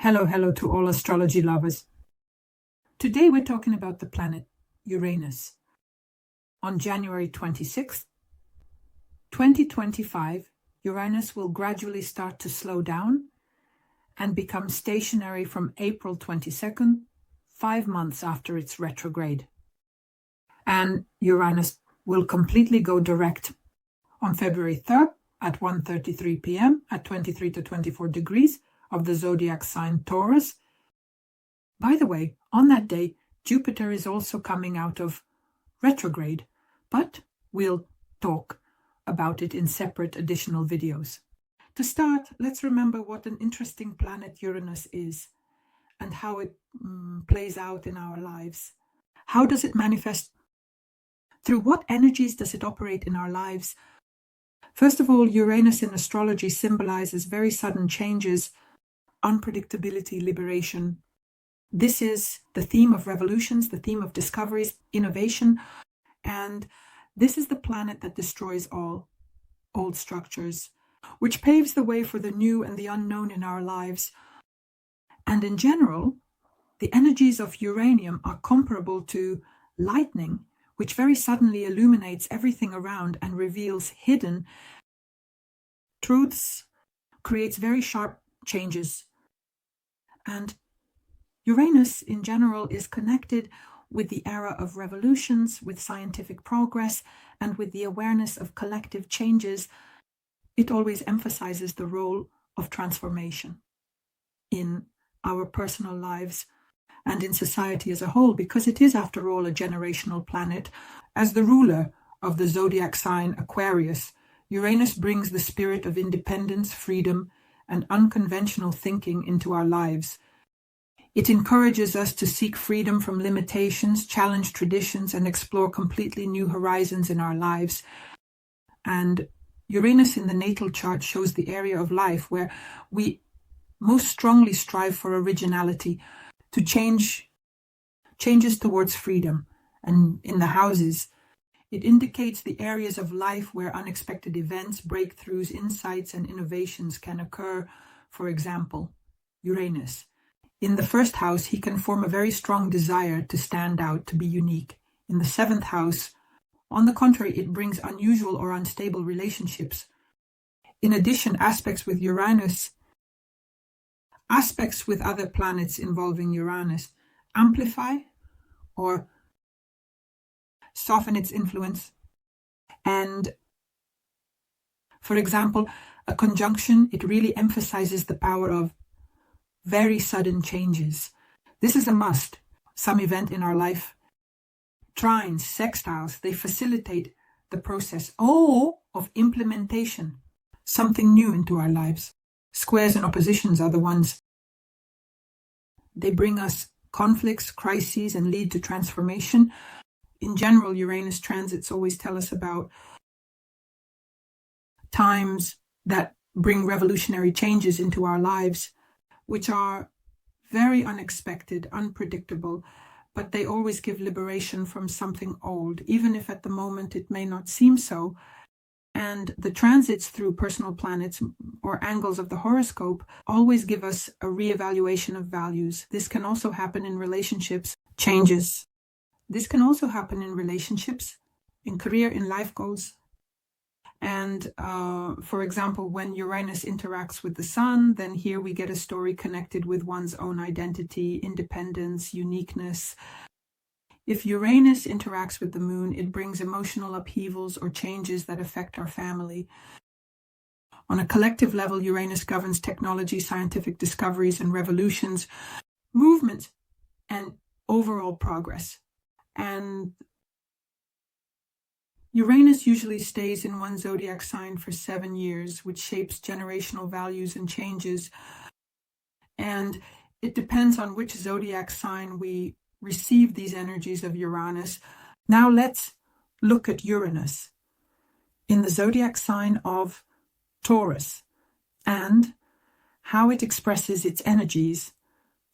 Hello to all astrology lovers. Today we're talking about the planet Uranus. On January 26th, 2025, Uranus will gradually start to slow down and become stationary from April 22nd, 5 months after its retrograde. And Uranus will completely go direct on February 3rd at 1:33 p.m. at 23 to 24 degrees of the zodiac sign Taurus. By the way, on that day, Jupiter is also coming out of retrograde, but we'll talk about it in separate additional videos. To start, let's remember what an interesting planet Uranus is and how it plays out in our lives. How does it manifest? Through what energies does it operate in our lives? First of all, Uranus in astrology symbolizes very sudden changes, unpredictability, liberation. This is the theme of revolutions, the theme of discoveries, innovation, and this is the planet that destroys all old structures, which paves the way for the new and the unknown in our lives. And in general, the energies of uranium are comparable to lightning, which very suddenly illuminates everything around and reveals hidden truths, creates very sharp changes. And Uranus in general is connected with the era of revolutions, with scientific progress, and with the awareness of collective changes. It always emphasizes the role of transformation in our personal lives and in society as a whole, because it is, after all, a generational planet. As the ruler of the zodiac sign Aquarius, Uranus brings the spirit of independence, freedom, and unconventional thinking into our lives. It encourages us to seek freedom from limitations, challenge traditions, and explore completely new horizons in our lives. And Uranus in the natal chart shows the area of life where we most strongly strive for originality, to changes towards freedom. And in the houses, it indicates the areas of life where unexpected events, breakthroughs, insights, and innovations can occur. For example, Uranus. In the first house, he can form a very strong desire to stand out, to be unique. In the seventh house, on the contrary, it brings unusual or unstable relationships. In addition, aspects with other planets involving Uranus amplify or soften its influence. And for example, a conjunction, it really emphasizes the power of very sudden changes. This is a must. Some event in our life. Trines, sextiles, they facilitate the process of implementation, something new into our lives. Squares and oppositions are the ones. They bring us conflicts, crises, and lead to transformation. In general, Uranus transits always tell us about times that bring revolutionary changes into our lives, which are very unexpected, unpredictable, but they always give liberation from something old, even if at the moment it may not seem so. And the transits through personal planets or angles of the horoscope always give us a reevaluation of values. This can also happen in relationships, changes. This can also happen in relationships, in career, in life goals. And for example, when Uranus interacts with the sun, then here we get a story connected with one's own identity, independence, uniqueness. If Uranus interacts with the moon, it brings emotional upheavals or changes that affect our family. On a collective level, Uranus governs technology, scientific discoveries and revolutions, movement, and overall progress. And Uranus usually stays in one zodiac sign for 7 years, which shapes generational values and changes. And it depends on which zodiac sign we receive these energies of Uranus. Now let's look at Uranus in the zodiac sign of Taurus and how it expresses its energies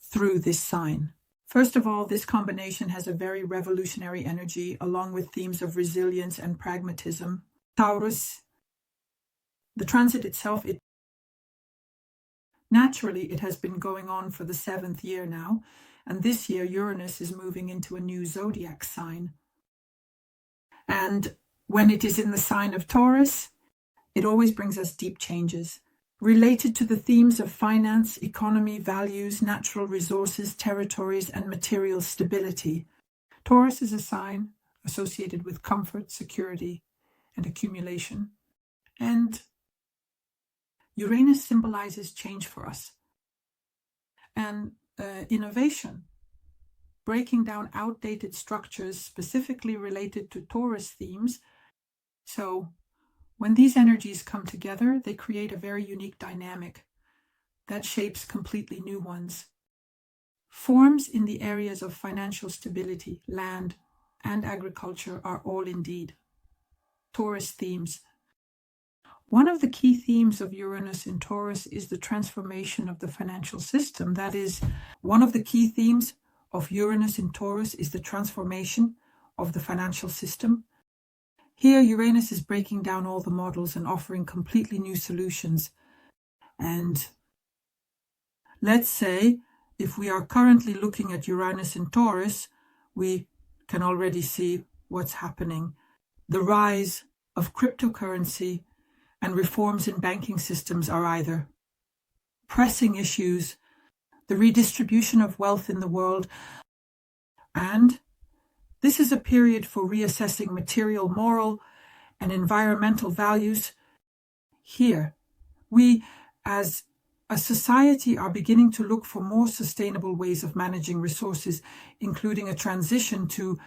through this sign. First of all, this combination has a very revolutionary energy, along with themes of resilience and pragmatism. Taurus, the transit itself, it Naturally, it has been going on for the 7th year now, and this year Uranus is moving into a new zodiac sign. And when it is in the sign of Taurus, it always brings us deep changes related to the themes of finance, economy, values, natural resources, territories, and material stability. Taurus is a sign associated with comfort, security, and accumulation. And Uranus symbolizes change for us and innovation, breaking down outdated structures specifically related to Taurus themes. So when these energies come together, they create a very unique dynamic that shapes completely new ones. Forms in the areas of financial stability, land, and agriculture are all indeed Taurus themes. One of the key themes of Uranus in Taurus is the transformation of the financial system. That is, one of the key themes of Uranus in Taurus is the transformation of the financial system. Here, Uranus is breaking down all the models and offering completely new solutions. And let's say, if we are currently looking at Uranus in Taurus, we can already see what's happening. The rise of cryptocurrency and reforms in banking systems are either pressing issues, the redistribution of wealth in the world, and this is a period for reassessing material, moral, and environmental values. Here, we as a society are beginning to look for more sustainable ways of managing resources, including a transition to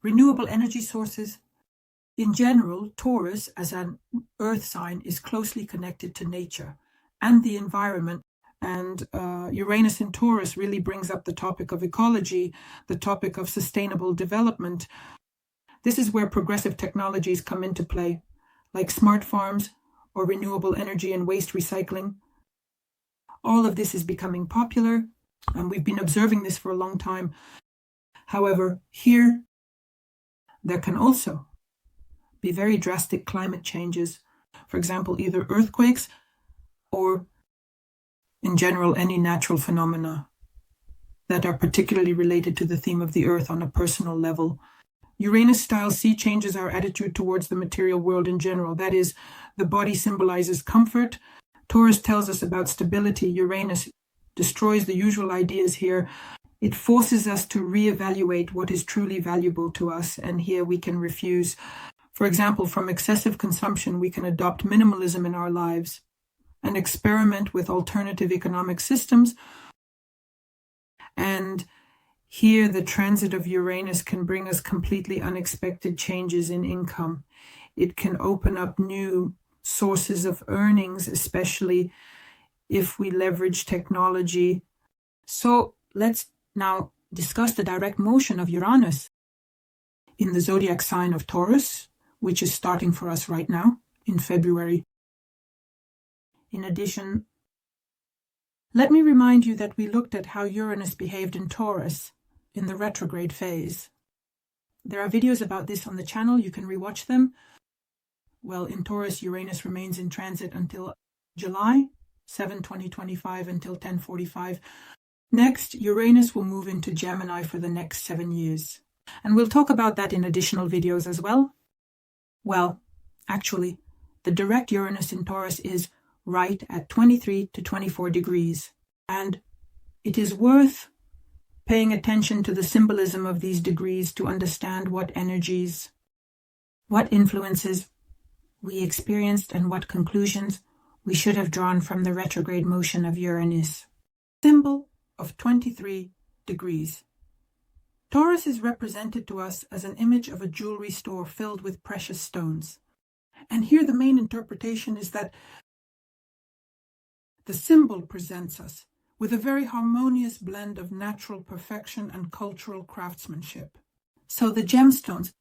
renewable energy sources. In general, Taurus, as an earth sign, is closely connected to nature and the environment. And Uranus in Taurus really brings up the topic of ecology, the topic of sustainable development. This is where progressive technologies come into play, like smart farms or renewable energy and waste recycling. All of this is becoming popular, and we've been observing this for a long time. However, here, there can also be very drastic climate changes. For example, either earthquakes or in general, any natural phenomena that are particularly related to the theme of the earth on a personal level. Uranus style C changes our attitude towards the material world in general. That is, the body symbolizes comfort. Taurus tells us about stability. Uranus destroys the usual ideas here. It forces us to reevaluate what is truly valuable to us, and here we can refuse. For example, from excessive consumption, we can adopt minimalism in our lives and experiment with alternative economic systems. And here, the transit of Uranus can bring us completely unexpected changes in income. It can open up new sources of earnings, especially if we leverage technology. So let's now discuss the direct motion of Uranus in the zodiac sign of Taurus, which is starting for us right now in February. In addition, let me remind you that we looked at how Uranus behaved in Taurus in the retrograde phase. There are videos about this on the channel. You can rewatch them. Well, in Taurus, Uranus remains in transit until July 7, 2025 until 10:45. Next, Uranus will move into Gemini for the next 7 years. And we'll talk about that in additional videos as well. Well, actually, the direct Uranus in Taurus is right at 23 to 24 degrees. And it is worth paying attention to the symbolism of these degrees to understand what energies, what influences we experienced and what conclusions we should have drawn from the retrograde motion of Uranus. Symbol of 23 degrees. Taurus is represented to us as an image of a jewelry store filled with precious stones. And here the main interpretation is that the symbol presents us with a very harmonious blend of natural perfection and cultural craftsmanship. So the gemstones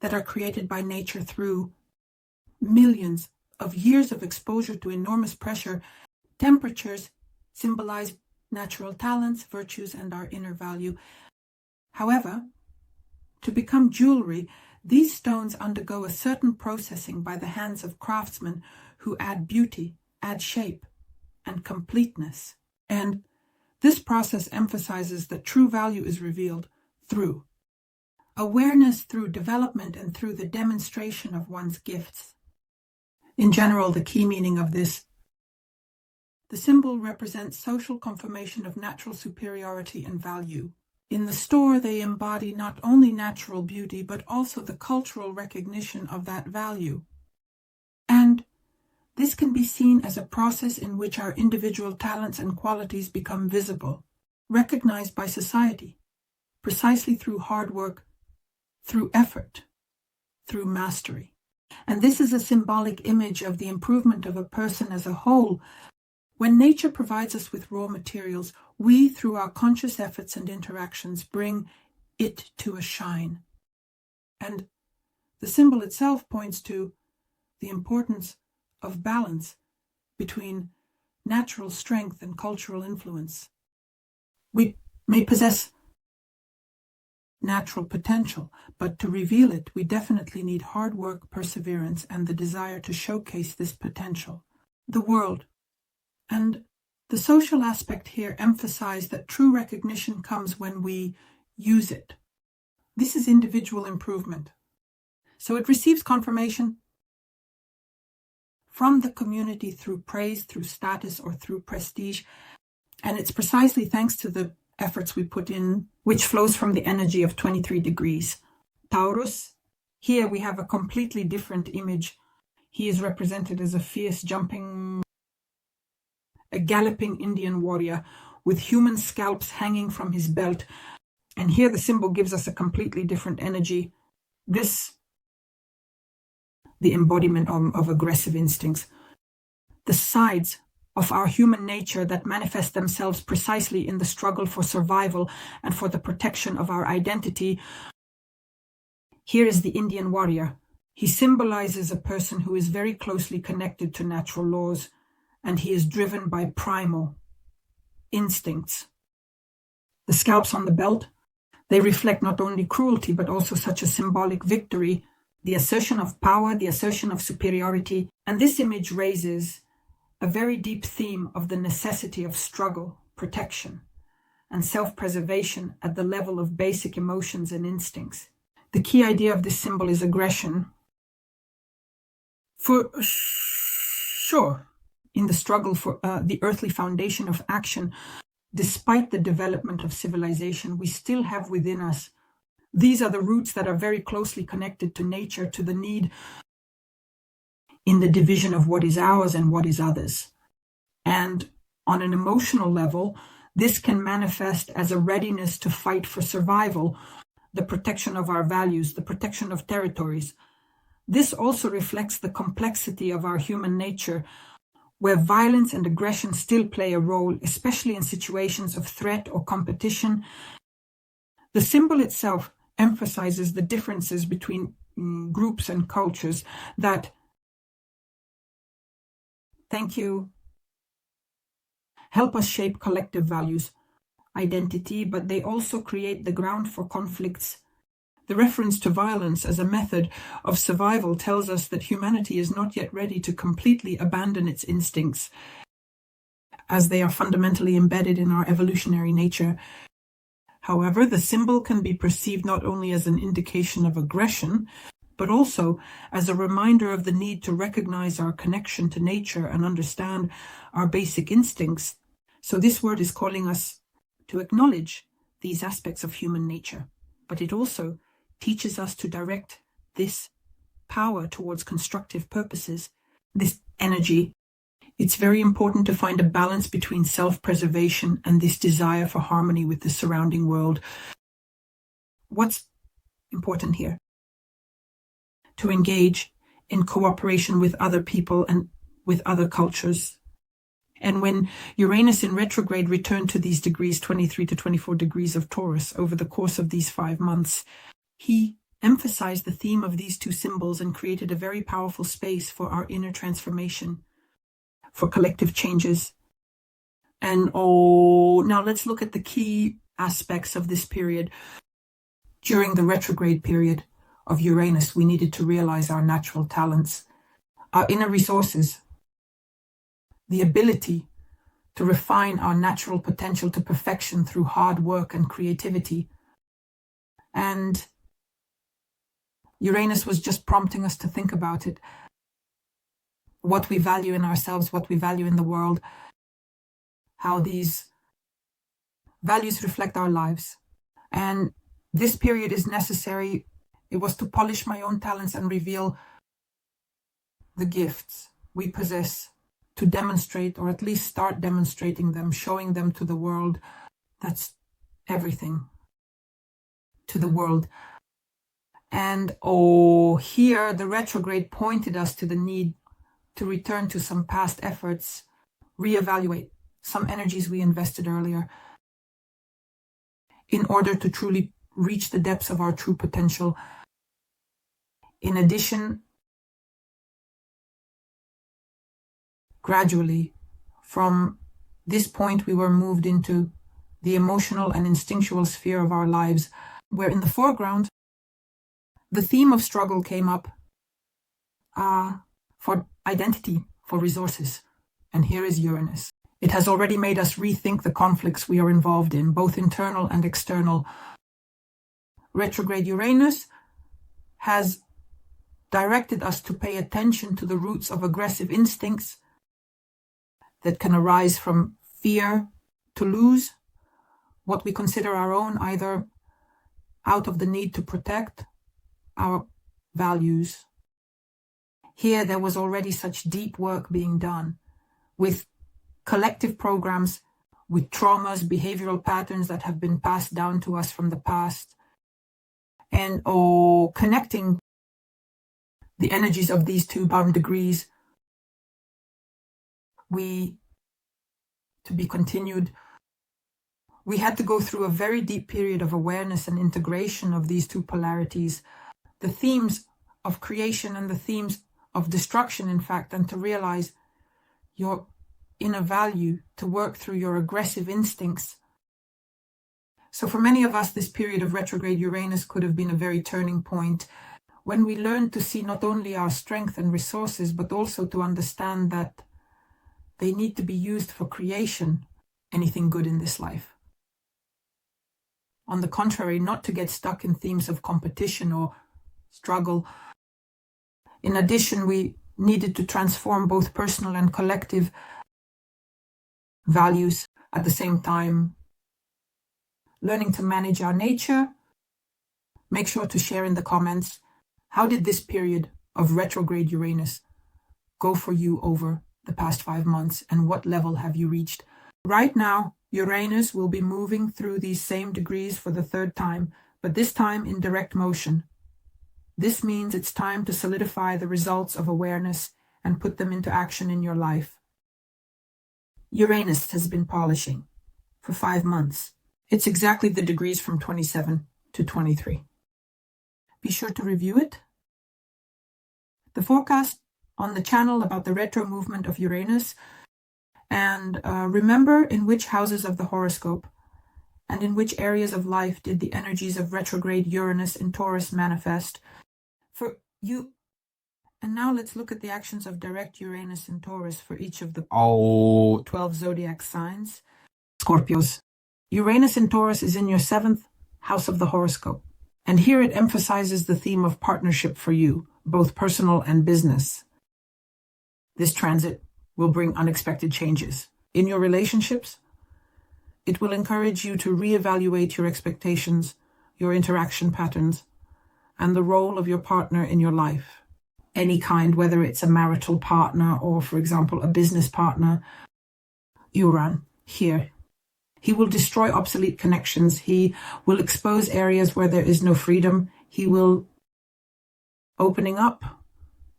that are created by nature through millions of years of exposure to enormous pressure, temperatures symbolize natural talents, virtues, and our inner value. However, to become jewelry, these stones undergo a certain processing by the hands of craftsmen who add beauty, add shape, and completeness. And this process emphasizes that true value is revealed through awareness, through development, and through the demonstration of one's gifts. In general, the key meaning of this: the symbol represents social confirmation of natural superiority and value. In the store, they embody not only natural beauty, but also the cultural recognition of that value. And this can be seen as a process in which our individual talents and qualities become visible, recognized by society, precisely through hard work, through effort, through mastery. And this is a symbolic image of the improvement of a person as a whole. When nature provides us with raw materials, we, through our conscious efforts and interactions, bring it to a shine. And the symbol itself points to the importance of balance between natural strength and cultural influence. We may possess natural potential, but to reveal it, we definitely need hard work, perseverance, and the desire to showcase this potential. The world and the social aspect here emphasize that true recognition comes when we use it. This is individual improvement. So it receives confirmation from the community through praise, through status, or through prestige. And it's precisely thanks to the efforts we put in, which flows from the energy of 23 degrees. Taurus, here we have a completely different image. He is represented as a fierce, a galloping Indian warrior with human scalps hanging from his belt. And here the symbol gives us a completely different energy. This, the embodiment of aggressive instincts. The sides of our human nature that manifest themselves precisely in the struggle for survival and for the protection of our identity. Here is the Indian warrior. He symbolizes a person who is very closely connected to natural laws, and he is driven by primal instincts. The scalps on the belt, they reflect not only cruelty, but also such a symbolic victory, the assertion of power, the assertion of superiority. And this image raises a very deep theme of the necessity of struggle, protection, and self-preservation at the level of basic emotions and instincts. The key idea of this symbol is aggression. For sure, in the struggle for the earthly foundation of action, despite the development of civilization, we still have within us. These are the roots that are very closely connected to nature, to the need in the division of what is ours and what is others. And on an emotional level, this can manifest as a readiness to fight for survival, the protection of our values, the protection of territories. This also reflects the complexity of our human nature, where violence and aggression still play a role, especially in situations of threat or competition. The symbol itself emphasizes the differences between groups and cultures that, thank you, help us shape collective values, identity, but they also create the ground for conflicts. The reference to violence as a method of survival tells us that humanity is not yet ready to completely abandon its instincts, as they are fundamentally embedded in our evolutionary nature. However, the symbol can be perceived not only as an indication of aggression, but also as a reminder of the need to recognize our connection to nature and understand our basic instincts. So this word is calling us to acknowledge these aspects of human nature, but it also teaches us to direct this power towards constructive purposes, this energy. It's very important to find a balance between self-preservation and this desire for harmony with the surrounding world. What's important here? To engage in cooperation with other people and with other cultures. And when Uranus in retrograde returned to these degrees, 23 to 24 degrees of Taurus, over the course of these 5 months, he emphasized the theme of these two symbols and created a very powerful space for our inner transformation, for collective changes. And now let's look at the key aspects of this period. During the retrograde period of Uranus, we needed to realize our natural talents, our inner resources, the ability to refine our natural potential to perfection through hard work and creativity. And Uranus was just prompting us to think about it. What we value in ourselves, what we value in the world, how these values reflect our lives. And this period is necessary. It was to polish my own talents and reveal the gifts we possess, to demonstrate, or at least start demonstrating them, showing them to the world. That's everything. To the world. And here the retrograde pointed us to the need to return to some past efforts, reevaluate some energies we invested earlier in order to truly reach the depths of our true potential. In addition, gradually, from this point, we were moved into the emotional and instinctual sphere of our lives, where in the foreground, the theme of struggle came up for identity, for resources. And here is Uranus. It has already made us rethink the conflicts we are involved in, both internal and external. Retrograde Uranus has directed us to pay attention to the roots of aggressive instincts that can arise from fear to lose what we consider our own, either out of the need to protect our values. Here there was already such deep work being done with collective programs, with traumas, behavioral patterns that have been passed down to us from the past, and connecting the energies of these two bound degrees. To be continued. We had to go through a very deep period of awareness and integration of these two polarities, the themes of creation and the themes of destruction, in fact, and to realize your inner value, to work through your aggressive instincts. So for many of us, this period of retrograde Uranus could have been a very turning point when we learned to see not only our strength and resources, but also to understand that they need to be used for creation, anything good in this life. On the contrary, not to get stuck in themes of competition or struggle. In addition, we needed to transform both personal and collective values at the same time. Learning to manage our nature. Make sure to share in the comments, how did this period of retrograde Uranus go for you over the past 5 months, and what level have you reached? Right now, Uranus will be moving through these same degrees for the 3rd time, but this time in direct motion. This means it's time to solidify the results of awareness and put them into action in your life. Uranus has been polishing for 5 months. It's exactly the degrees from 27 to 23. Be sure to review it. The forecast on the channel about the retro movement of Uranus, and remember in which houses of the horoscope and in which areas of life did the energies of retrograde Uranus in Taurus manifest for you. And now let's look at the actions of direct Uranus in Taurus for each of the 12 zodiac signs. Scorpios. Uranus in Taurus is in your 7th house of the horoscope, and here it emphasizes the theme of partnership for you, both personal and business. This transit will bring unexpected changes in your relationships. It will encourage you to reevaluate your expectations, your interaction patterns, and the role of your partner in your life. Any kind, whether it's a marital partner or, for example, a business partner. Uran, here. He will destroy obsolete connections. He will expose areas where there is no freedom. He will opening up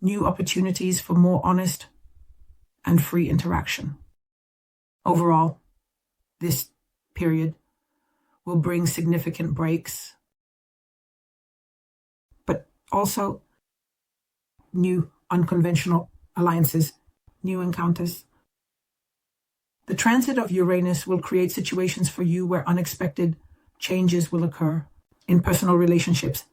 new opportunities for more honest and free interaction. Overall, this period will bring significant breaks, but also new unconventional alliances, new encounters. The transit of Uranus will create situations for you where unexpected changes will occur in personal relationships.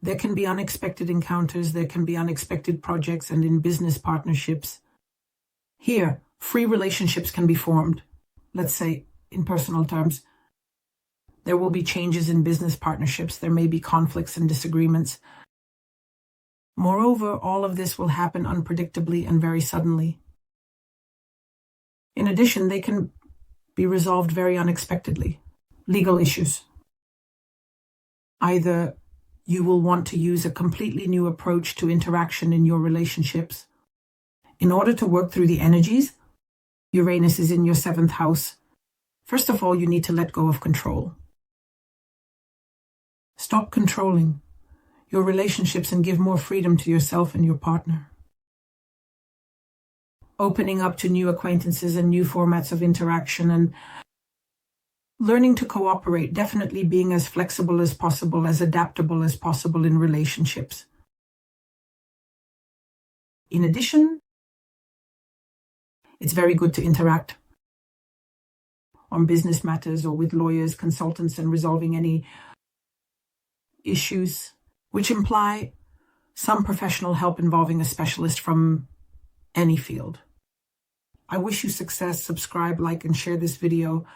There can be unexpected encounters, there can be unexpected projects, and in business partnerships. Here, Free relationships can be formed. Let's say, in personal terms, there will be changes in business partnerships. There may be conflicts and disagreements. Moreover, all of this will happen unpredictably and very suddenly. In addition, they can be resolved very unexpectedly. Legal issues. Either you will want to use a completely new approach to interaction in your relationships. In order to work through the energies, Uranus is in your 7th house. First of all, you need to let go of control. Stop controlling your relationships and give more freedom to yourself and your partner. Opening up to new acquaintances and new formats of interaction and learning to cooperate, definitely being as flexible as possible, as adaptable as possible in relationships. In addition, it's very good to interact on business matters or with lawyers, consultants, and resolving any issues which imply some professional help involving a specialist from any field. I wish you success. Subscribe, like, and share this video.